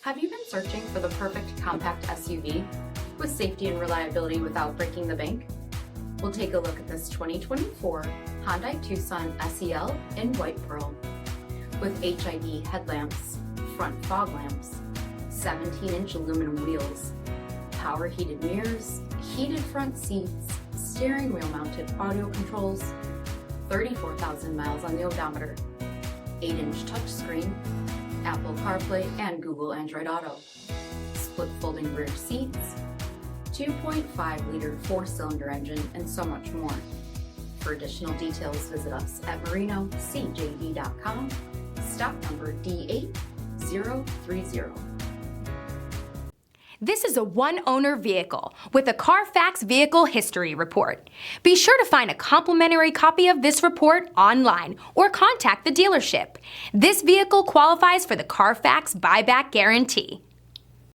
Have you been searching for the perfect compact SUV with safety and reliability without breaking the bank? We'll take a look at this 2024 Hyundai Tucson SEL in white pearl. With HID headlamps, front fog lamps, 17-inch aluminum wheels, power heated mirrors, heated front seats, steering wheel mounted audio controls, 34,000 miles on the odometer, 8-inch touchscreen, Apple CarPlay and Google Android Auto, split folding rear seats, 2.5-liter 4-cylinder engine, and so much more. For additional details, visit us at marinocjd.com, stock number D8030. This is a one-owner vehicle with a Carfax Vehicle History Report. Be sure to find a complimentary copy of this report online or contact the dealership. This vehicle qualifies for the Carfax Buyback Guarantee.